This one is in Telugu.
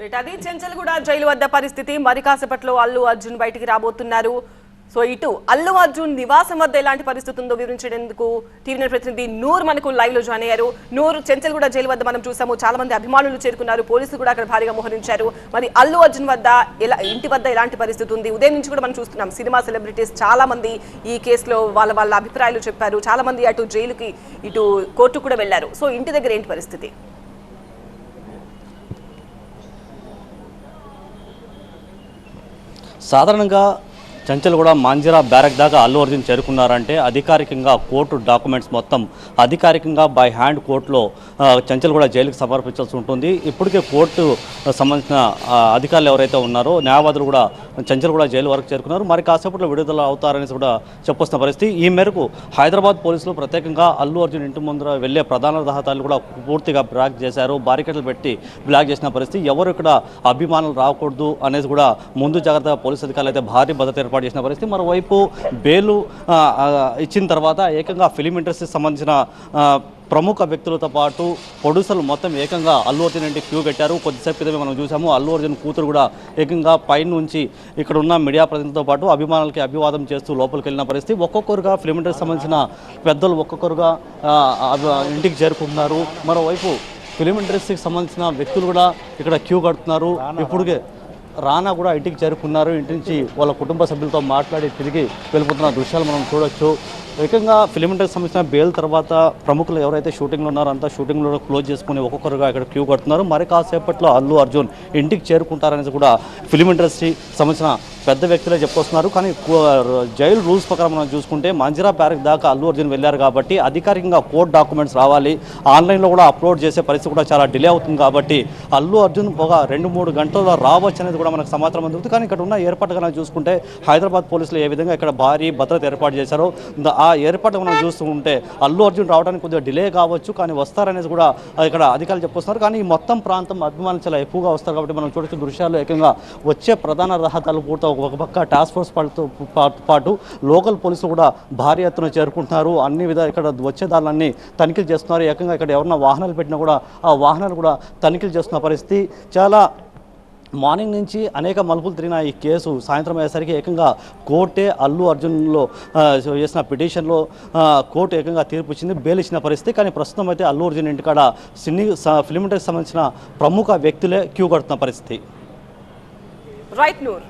అది చెంచల్గూడ జైలు వద్ద పరిస్థితి. మరి కాసేపట్లో అల్లు అర్జున్ బయటికి రాబోతున్నారు. సో ఇటు అల్లు అర్జున్ నివాసం వద్ద ఎలాంటి పరిస్థితి ఉందో వివరించేందుకు టీవీ ప్రతినిధి నూర్ మనకు లైవ్ లో జాయిన్ అయ్యారు. నూర్, చెంచల్గూడ జైలు వద్ద మనం చూసాము, చాలా మంది అభిమానులు చేరుకున్నారు, పోలీసులు కూడా అక్కడ భారీగా మోహరించారు. మరి అల్లు అర్జున్ వద్ద ఇంటి వద్ద ఎలాంటి పరిస్థితి ఉంది? ఉదయం నుంచి కూడా మనం చూస్తున్నాం, సినిమా సెలబ్రిటీస్ చాలా మంది ఈ కేసులో వాళ్ళ అభిప్రాయాలు చెప్పారు. చాలా మంది అటు జైలుకి ఇటు కోర్టు కూడా వెళ్లారు. సో ఇంటి దగ్గర ఏంటి పరిస్థితి? సాధారణంగా చెంచల్గూడ మాంజిరా బ్యారక్ దాకా అల్లు అర్జున్ చేరుకున్నారంటే అధికారికంగా కోర్టు డాక్యుమెంట్స్ మొత్తం అధికారికంగా బై హ్యాండ్ కోర్టులో చెంచల్గూడ జైలుకి సమర్పించాల్సి ఉంటుంది. ఇప్పటికే కోర్టు సంబంధించిన అధికారులు ఎవరైతే ఉన్నారో న్యాయవాదులు కూడా చెంచల్గూడ జైలు వరకు చేరుకున్నారు. మరి కాసేపట్లో విడుదల అవుతారనేసి కూడా చెప్పొస్తున్న పరిస్థితి. ఈ మేరకు హైదరాబాద్ పోలీసులు ప్రత్యేకంగా అల్లు అర్జున్ ఇంటి ముందర వెళ్లే ప్రధాన రహదారులు కూడా పూర్తిగా బ్లాక్ చేశారు, బారికేడ్లు పెట్టి బ్లాక్ చేసిన పరిస్థితి. ఎవరు ఇక్కడ అభిమానులు రాకూడదు అనేది కూడా ముందు జాగ్రత్తగా పోలీసు అధికారులు అయితే భారీ భద్రత ఏర్పాటు చేసిన పరిస్థితి. మరోవైపు బెయిలు ఇచ్చిన తర్వాత ఏకంగా ఫిలిం ఇండస్ట్రీకి సంబంధించిన ప్రముఖ వ్యక్తులతో పాటు ప్రొడ్యూసర్లు మొత్తం ఏకంగా అల్లు అర్జున్ ఇంటికి క్యూ కట్టారు. కొద్దిసేపు క్రితమే మనం చూసాము, అల్లు అర్జున్ కూతురు కూడా ఏకంగా పైన నుంచి ఇక్కడ ఉన్న మీడియా ప్రతినిధులతో పాటు అభిమానులకి అభివాదం చేస్తూ లోపలికి వెళ్ళిన పరిస్థితి. ఒక్కొక్కరుగా ఫిలిం ఇండస్ట్రీకి సంబంధించిన పెద్దలు ఒక్కొక్కరుగా ఇంటికి చేరుకుంటున్నారు. మరోవైపు ఫిలిం ఇండస్ట్రీకి సంబంధించిన వ్యక్తులు కూడా ఇక్కడ క్యూ కడుతున్నారు. ఇప్పుడుకే రానా కూడా ఇంటికి చేరుకున్నారు. ఇంటి నుంచి వాళ్ళ కుటుంబ సభ్యులతో మాట్లాడి తిరిగి వెళ్ళిపోతున్న దృశ్యాలు మనం చూడొచ్చు. ఏకంగా ఫిలిం ఇండస్ట్రీకి సంబంధించిన బెయిల్ తర్వాత ప్రముఖులు ఎవరైతే షూటింగ్లో ఉన్నారో అంతా షూటింగ్లో క్లోజ్ చేసుకుని ఒక్కొక్కరుగా ఇక్కడ క్యూ కడుతున్నారు. మరి కాసేపట్లో అల్లు అర్జున్ ఇంటికి చేరుకుంటారనేసి కూడా ఫిలిం ఇండస్ట్రీ సంబంధించిన పెద్ద వ్యక్తులే చెప్పుకొస్తున్నారు. కానీ జైలు రూల్స్ ప్రకారం మనం చూసుకుంటే మాంజిరా బ్యారక్ దాకా అల్లు అర్జున్ వెళ్ళారు కాబట్టి అధికారికంగా కోర్టు డాక్యుమెంట్స్ రావాలి, ఆన్లైన్లో కూడా అప్లోడ్ చేసే పరిస్థితి కూడా చాలా డిలే అవుతుంది. కాబట్టి అల్లు అర్జున్ ఒక 2-3 గంటల్లో రావచ్చు అనేది కూడా మనకు సమాచారం అందుతుంది. కానీ ఇక్కడ ఉన్న ఏర్పాటుగా మనం చూసుకుంటే హైదరాబాద్ పోలీసులు ఏ విధంగా ఇక్కడ భారీ భద్రత ఏర్పాటు చేశారో ఆ ఏర్పాటు మనం చూస్తూ ఉంటే అల్లు అర్జున్ రావడానికి కొద్దిగా డిలే కావచ్చు, కానీ వస్తారనేది కూడా ఇక్కడ అధికారులు చెప్పుకొస్తున్నారు. కానీ ఈ మొత్తం ప్రాంతం అభిమానులు చాలా ఎక్కువగా వస్తారు కాబట్టి మనం చూడొచ్చు దృశ్యాలు. ఏకంగా వచ్చే ప్రధాన రహదారులు పూర్తి ఒక పక్క టాస్క్ ఫోర్స్ పాటు లోకల్ పోలీసులు కూడా భారీ ఎత్తున చేరుకుంటున్నారు. అన్ని విధాలు ఇక్కడ వచ్చే దారులన్నీ తనిఖీలు చేస్తున్నారు. ఏకంగా ఇక్కడ ఎవరన్నా వాహనాలు పెట్టినా కూడా ఆ వాహనాలు కూడా తనిఖీలు చేస్తున్న పరిస్థితి. చాలా మార్నింగ్ నుంచి అనేక మలుపులు తిరిగిన ఈ కేసు సాయంత్రం అయ్యేసరికి ఏకంగా కోర్టే అల్లు అర్జున్లో చేసిన పిటిషన్లో కోర్టు ఏకంగా తీర్పు ఇచ్చింది, బెయిల్ ఇచ్చిన పరిస్థితి. కానీ ప్రస్తుతం అయితే అల్లు అర్జున్ ఇంటికాడ ఫిలిం ఇండస్ట్రీకి సంబంధించిన ప్రముఖ వ్యక్తులే క్యూ కడుతున్న పరిస్థితి. రైట్ నూర్.